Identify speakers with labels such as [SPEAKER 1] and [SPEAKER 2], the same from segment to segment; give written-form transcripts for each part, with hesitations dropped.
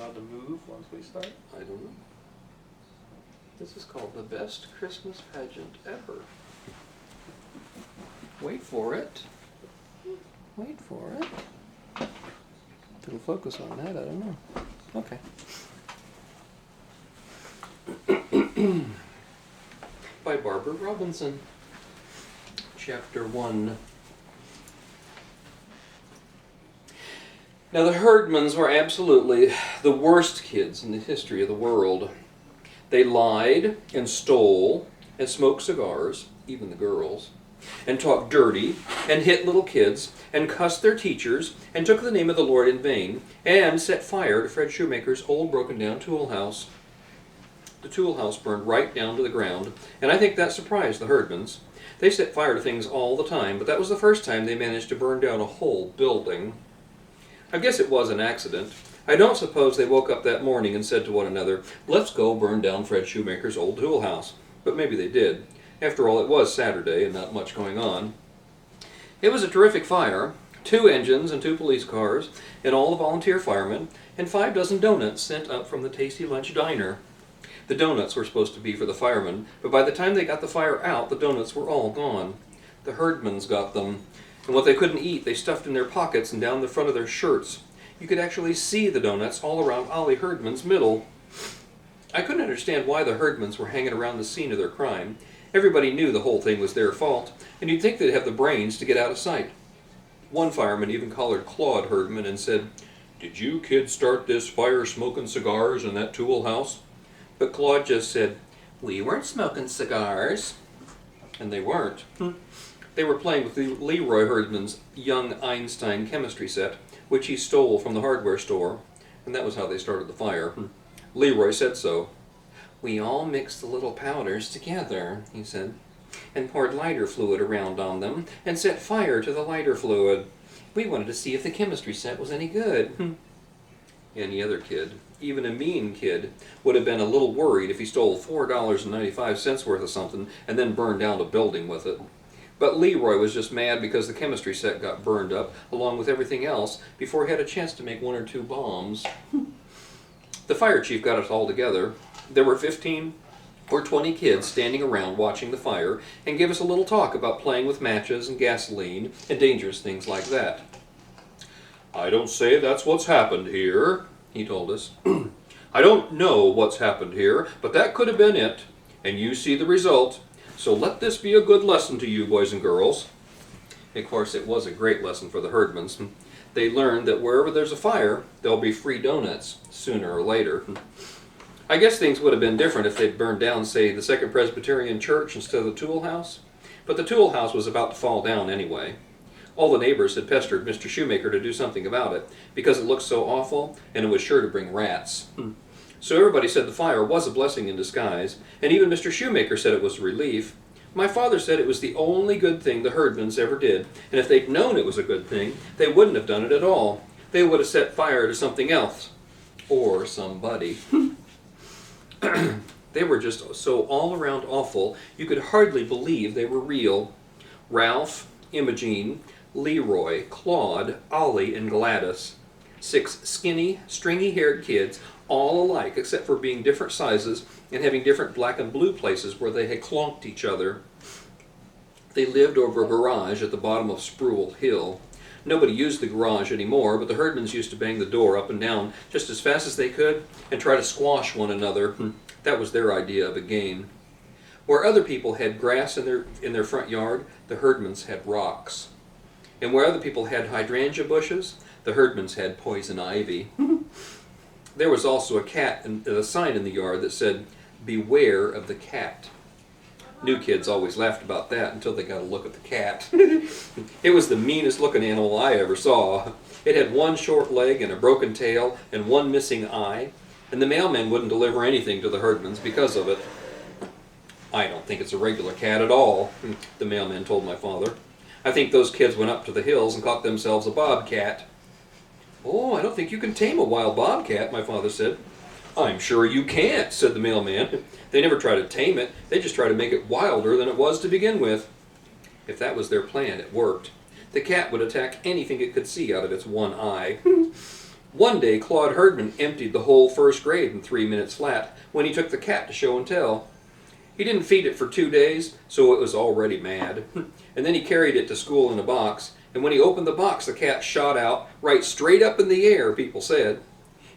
[SPEAKER 1] allowed to move once we start?
[SPEAKER 2] I don't know. This is called the best Christmas pageant ever. Wait for it. Wait for it. If it'll focus on that, I don't know. Okay. By Barbara Robinson. Chapter 1. Now the Herdmans were absolutely the worst kids in the history of the world. They lied and stole and smoked cigars, even the girls, and talked dirty and hit little kids and cussed their teachers and took the name of the Lord in vain and set fire to Fred Shoemaker's old broken down tool house. The tool house burned right down to the ground, and I think that surprised the Herdmans. They set fire to things all the time, but that was the first time they managed to burn down a whole building. I guess it was an accident. I don't suppose they woke up that morning and said to one another, "Let's go burn down Fred Shoemaker's old tool house." But maybe they did. After all, it was Saturday and not much going on. It was a terrific fire. 2 engines and 2 police cars, and all the volunteer firemen, and 5 dozen donuts sent up from the Tasty Lunch Diner. The donuts were supposed to be for the firemen, but by the time they got the fire out, the donuts were all gone. The Herdmans got them, and what they couldn't eat, they stuffed in their pockets and down the front of their shirts. You could actually see the donuts all around Ollie Herdman's middle. I couldn't understand why the Herdmans were hanging around the scene of their crime. Everybody knew the whole thing was their fault, and you'd think they'd have the brains to get out of sight. One fireman even collared Claude Herdman and said, "Did you kids start this fire smoking cigars in that tool house?" But Claude just said, "We weren't smoking cigars." And they weren't. They were playing with Leroy Herdman's young Einstein chemistry set, which he stole from the hardware store, and that was how they started the fire. Leroy said so. "We all mixed the little powders together," he said, "and poured lighter fluid around on them, and set fire to the lighter fluid. We wanted to see if the chemistry set was any good." Any other kid, even a mean kid, would have been a little worried if he stole $4.95 worth of something and then burned down a building with it. But Leroy was just mad because the chemistry set got burned up along with everything else before he had a chance to make 1 or 2 bombs. The fire chief got us all together. There were 15 or 20 kids standing around watching the fire and gave us a little talk about playing with matches and gasoline and dangerous things like that. "I don't say that's what's happened here," he told us. "I don't know what's happened here, but that could have been it, and you see the result. So let this be a good lesson to you, boys and girls." Of course, it was a great lesson for the Herdmans. They learned that wherever there's a fire, there'll be free donuts, sooner or later. I guess things would have been different if they'd burned down, say, the Second Presbyterian Church instead of the tool house. But the tool house was about to fall down anyway. All the neighbors had pestered Mr. Shoemaker to do something about it, because it looked so awful, and it was sure to bring rats. So everybody said the fire was a blessing in disguise, and even Mr. Shoemaker said it was a relief. My father said it was the only good thing the Herdmans ever did, and if they'd known it was a good thing, they wouldn't have done it at all. They would have set fire to something else. Or somebody. They were just so all-around awful, you could hardly believe they were real. Ralph, Imogene, Leroy, Claude, Ollie, and Gladys. 6 skinny, stringy-haired kids, all alike except for being different sizes and having different black and blue places where they had clonked each other. They lived over a garage at the bottom of Spruill Hill. Nobody used the garage anymore, but the Herdmans used to bang the door up and down just as fast as they could and try to squash one another. That was their idea of a game. Where other people had grass in their front yard, the Herdmans had rocks. And where other people had hydrangea bushes, the Herdmans had poison ivy. There was also a sign in the yard that said, "Beware of the cat." New kids always laughed about that until they got a look at the cat. It was the meanest looking animal I ever saw. It had 1 short leg and a broken tail and 1 missing eye, and the mailman wouldn't deliver anything to the Herdmans because of it. "I don't think it's a regular cat at all," the mailman told my father. "I think those kids went up to the hills and caught themselves a bobcat." "Oh, I don't think you can tame a wild bobcat," my father said. "I'm sure you can't," said the mailman. "They never try to tame it, they just try to make it wilder than it was to begin with." If that was their plan, it worked. The cat would attack anything it could see out of its 1 eye. One day, Claude Herdman emptied the whole first grade in 3 minutes flat when he took the cat to show and tell. He didn't feed it for 2 days, so it was already mad. And then he carried it to school in a box, and when he opened the box, the cat shot out right straight up in the air, people said.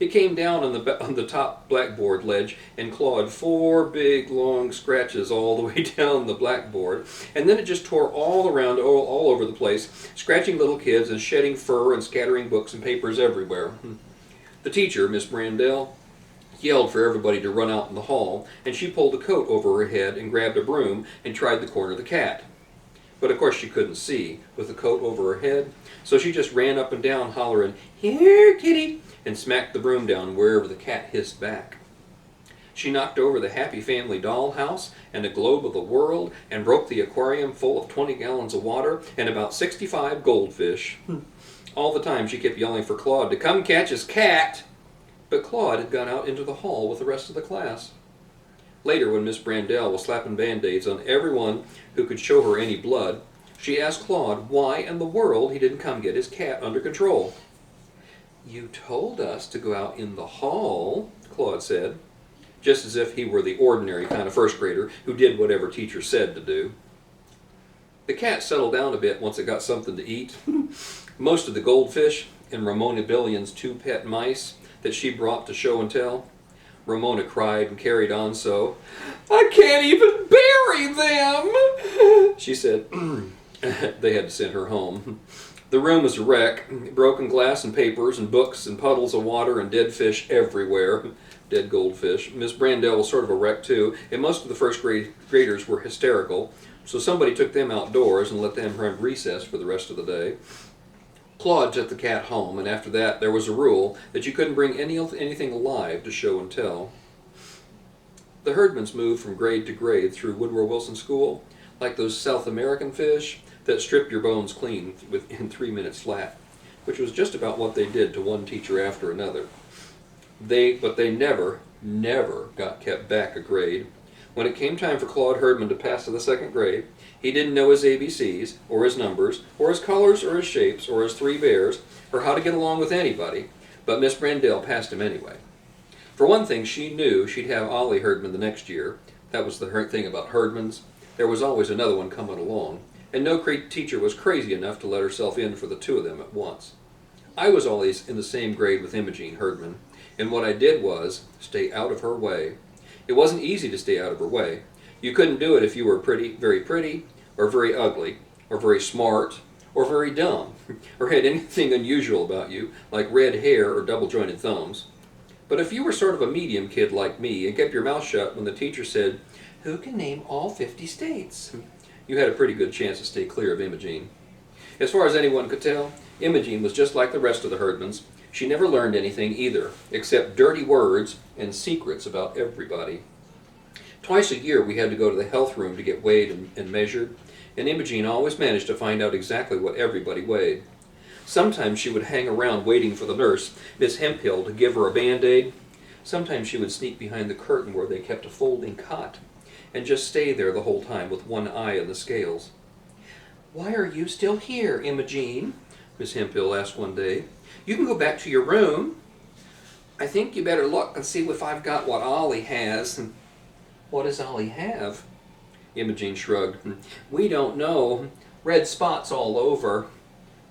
[SPEAKER 2] It came down on the top blackboard ledge and clawed 4 big long scratches all the way down the blackboard, and then it just tore all around, all over the place, scratching little kids and shedding fur and scattering books and papers everywhere. The teacher, Miss Brandell, yelled for everybody to run out in the hall, and she pulled a coat over her head and grabbed a broom and tried to corner the cat. But of course she couldn't see with the coat over her head, so she just ran up and down hollering, "Here, kitty," and smacked the broom down wherever the cat hissed back. She knocked over the Happy Family dollhouse and the globe of the world and broke the aquarium full of 20 gallons of water and about 65 goldfish. All the time she kept yelling for Claude to come catch his cat, but Claude had gone out into the hall with the rest of the class. Later, when Miss Brandell was slapping Band-Aids on everyone who could show her any blood, she asked Claude why in the world he didn't come get his cat under control. "You told us to go out in the hall," Claude said, just as if he were the ordinary kind of first grader who did whatever teacher said to do. The cat settled down a bit once it got something to eat. Most of the goldfish and Ramona Billion's 2 pet mice that she brought to show and tell. Ramona cried and carried on so, "I can't even bury them," she said. They had to send her home. The room was a wreck, broken glass and papers and books and puddles of water and dead fish everywhere. Dead goldfish. Miss Brandell was sort of a wreck too, and most of the first graders were hysterical, so somebody took them outdoors and let them have recess for the rest of the day. Claude took the cat home, and after that there was a rule that you couldn't bring anything alive to show and tell. The Herdmans moved from grade to grade through Woodrow Wilson School, like those South American fish that strip your bones clean in 3 minutes flat, which was just about what they did to one teacher after another. But they never got kept back a grade. When it came time for Claude Herdman to pass to the 2nd grade, he didn't know his ABCs, or his numbers, or his colors, or his shapes, or his 3 bears, or how to get along with anybody, but Miss Brandell passed him anyway. For one thing, she knew she'd have Ollie Herdman the next year. That was the thing about Herdmans. There was always another one coming along, and no teacher was crazy enough to let herself in for the 2 of them at once. I was always in the same grade with Imogene Herdman, and what I did was stay out of her way. It wasn't easy to stay out of her way. You couldn't do it if you were very pretty, or very ugly, or very smart, or very dumb, or had anything unusual about you, like red hair or double-jointed thumbs. But if you were sort of a medium kid like me and kept your mouth shut when the teacher said, "Who can name all 50 states?" you had a pretty good chance to stay clear of Imogene. As far as anyone could tell, Imogene was just like the rest of the Herdmans. She never learned anything either, except dirty words and secrets about everybody. Twice a year we had to go to the health room to get weighed and measured, and Imogene always managed to find out exactly what everybody weighed. Sometimes she would hang around waiting for the nurse, Miss Hemphill, to give her a Band-Aid. Sometimes she would sneak behind the curtain where they kept a folding cot, and just stay there the whole time with one eye on the scales. "Why are you still here, Imogene?" Miss Hemphill asked one day. "You can go back to your room." "I think you better look and see if I've got what Ollie has." "What does Ollie have?" Imogene shrugged. "We don't know. Red spots all over."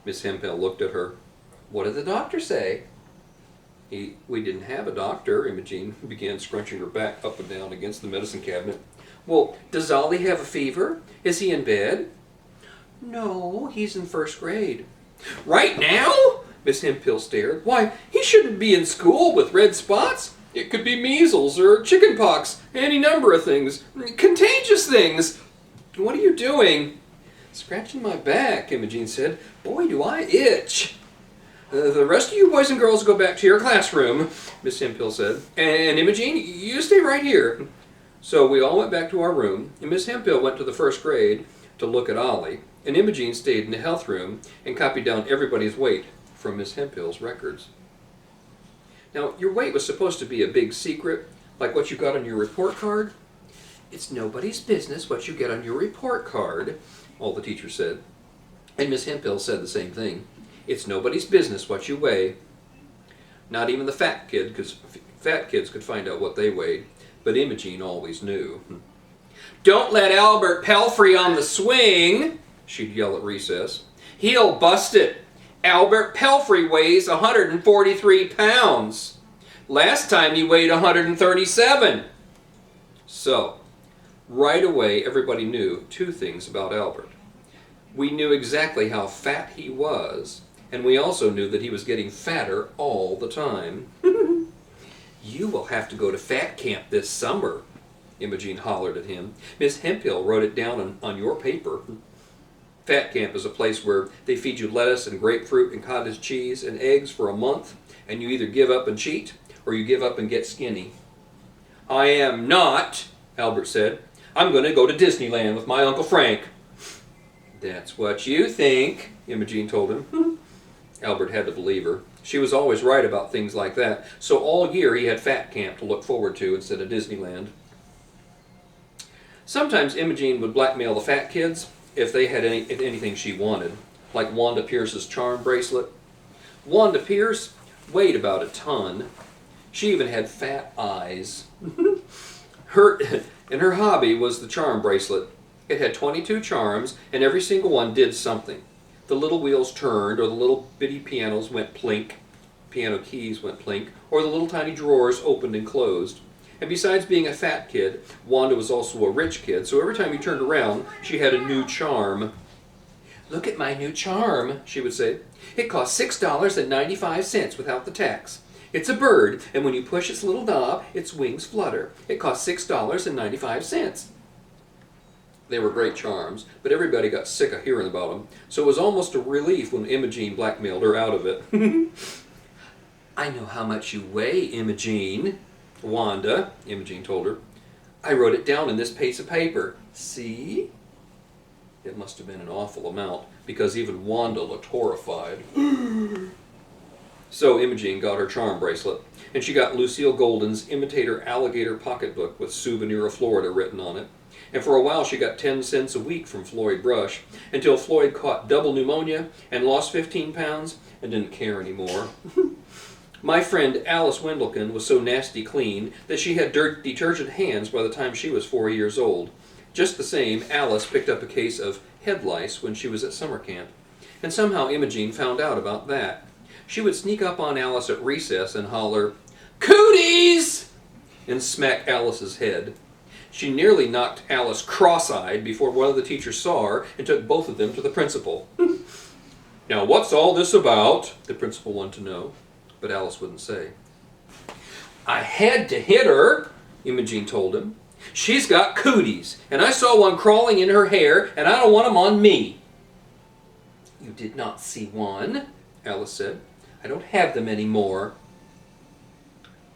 [SPEAKER 2] Miss Hemphill looked at her. "What did the doctor say?" We didn't have a doctor." Imogene began scrunching her back up and down against the medicine cabinet. "Well, does Ollie have a fever? Is he in bed?" "No, he's in 1st grade." "Right now?" Miss Hemphill stared. "Why, he shouldn't be in school with red spots. It could be measles or chicken pox, any number of things. Contagious things. What are you doing?" "Scratching my back," Imogene said. "Boy, do I itch." The rest of you boys and girls go back to your classroom," Miss Hemphill said. "And Imogene, you stay right here." So we all went back to our room, and Miss Hemphill went to the 1st grade to look at Ollie, and Imogene stayed in the health room and copied down everybody's weight from Miss Hemphill's records. Now, your weight was supposed to be a big secret, like what you got on your report card. "It's nobody's business what you get on your report card," all the teachers said. And Miss Hemphill said the same thing. "It's nobody's business what you weigh." Not even the fat kid, because fat kids could find out what they weighed, but Imogene always knew. "Don't let Albert Pelfrey on the swing," she'd yell at recess. "He'll bust it. Albert Pelfrey weighs 143 pounds. Last time he weighed 137. So, right away, everybody knew two things about Albert. We knew exactly how fat he was, and we also knew that he was getting fatter all the time. "You will have to go to fat camp this summer," Imogene hollered at him. "Miss Hemphill wrote it down on your paper." Fat camp is a place where they feed you lettuce and grapefruit and cottage cheese and eggs for a month, and you either give up and cheat, or you give up and get skinny. "I am not," Albert said. "I'm going to go to Disneyland with my Uncle Frank." "That's what you think," Imogene told him. Albert had to believe her. She was always right about things like that, so all year he had fat camp to look forward to instead of Disneyland. Sometimes Imogene would blackmail the fat kids if they had anything she wanted, like Wanda Pierce's charm bracelet. Wanda Pierce weighed about a ton. She even had fat eyes. Her hobby was the charm bracelet. It had 22 charms, and every single one did something. The little wheels turned, or the little bitty piano keys went plink, or the little tiny drawers opened and closed. And besides being a fat kid, Wanda was also a rich kid, so every time you turned around, she had a new charm. "Look at my new charm," she would say. "It costs $6.95 without the tax. It's a bird, and when you push its little knob, its wings flutter. It costs $6.95. They were great charms, but everybody got sick of hearing about them, so it was almost a relief when Imogene blackmailed her out of it. "I know how much you weigh, Imogene." "Wanda," Imogene told her, "I wrote it down in this piece of paper. See?" It must have been an awful amount, because even Wanda looked horrified. So Imogene got her charm bracelet, and she got Lucille Golden's imitator alligator pocketbook with "Souvenir of Florida" written on it. And for a while she got 10 cents a week from Floyd Brush, until Floyd caught double pneumonia and lost 15 pounds and didn't care anymore. My friend Alice Wendlekin was so nasty clean that she had detergent hands by the time she was 4 years old. Just the same, Alice picked up a case of head lice when she was at summer camp. And somehow Imogene found out about that. She would sneak up on Alice at recess and holler, "Cooties!" and smack Alice's head. She nearly knocked Alice cross-eyed before one of the teachers saw her and took both of them to the principal. "Now what's all this about?" the principal wanted to know, but Alice wouldn't say. "I had to hit her," Imogene told him. "She's got cooties, and I saw one crawling in her hair, and I don't want them on me." "You did not see one," Alice said. "I don't have them anymore."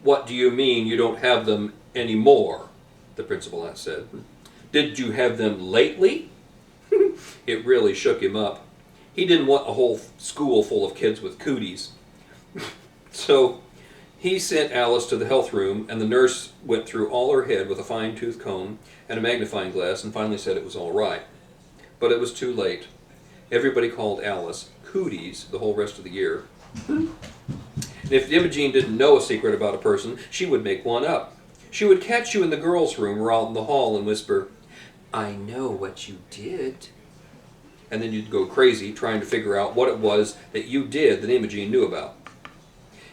[SPEAKER 2] "What do you mean you don't have them anymore?" the principal said. "Did you have them lately?" It really shook him up. He didn't want a whole school full of kids with cooties. So he sent Alice to the health room, and the nurse went through all her head with a fine-tooth comb and a magnifying glass and finally said it was all right. But it was too late. Everybody called Alice Cooties the whole rest of the year. And if Imogene didn't know a secret about a person, she would make one up. She would catch you in the girls' room or out in the hall and whisper, "I know what you did." And then you'd go crazy trying to figure out what it was that you did that Imogene knew about.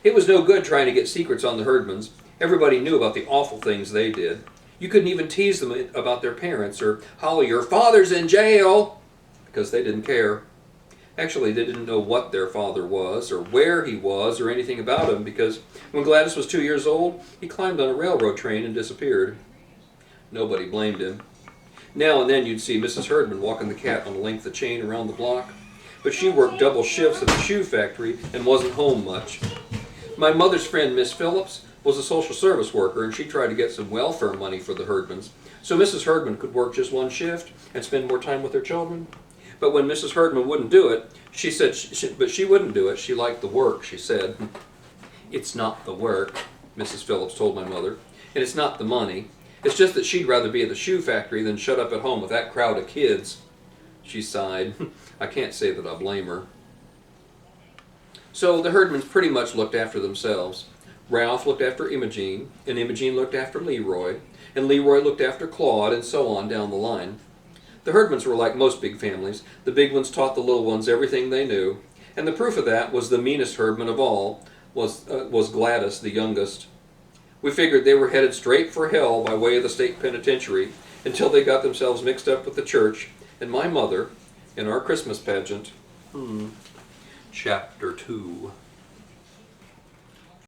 [SPEAKER 2] It was no good trying to get secrets on the Herdmans. Everybody knew about the awful things they did. You couldn't even tease them about their parents or holler, "Your father's in jail," because they didn't care. Actually, they didn't know what their father was, or where he was, or anything about him, because when Gladys was 2 years old, he climbed on a railroad train and disappeared. Nobody blamed him. Now and then you'd see Mrs. Herdman walking the cat on a length of chain around the block, but she worked double shifts at the shoe factory and wasn't home much. My mother's friend, Miss Phillips, was a social service worker, and she tried to get some welfare money for the Herdmans, so Mrs. Herdman could work just one shift and spend more time with their children. But when Mrs. Herdman wouldn't do it, she said, but she wouldn't do it. She liked the work, she said. "It's not the work," Mrs. Phillips told my mother, "and it's not the money. It's just that she'd rather be at the shoe factory than shut up at home with that crowd of kids." She sighed. I can't say that I blame her. So the Herdmans pretty much looked after themselves. Ralph looked after Imogene, and Imogene looked after Leroy, and Leroy looked after Claude, and so on down the line. The Herdmans were like most big families. The big ones taught the little ones everything they knew, and the proof of that was the meanest Herdman of all was Gladys, the youngest. We figured they were headed straight for hell by way of the state penitentiary until they got themselves mixed up with the church and my mother in our Christmas pageant. Chapter 2.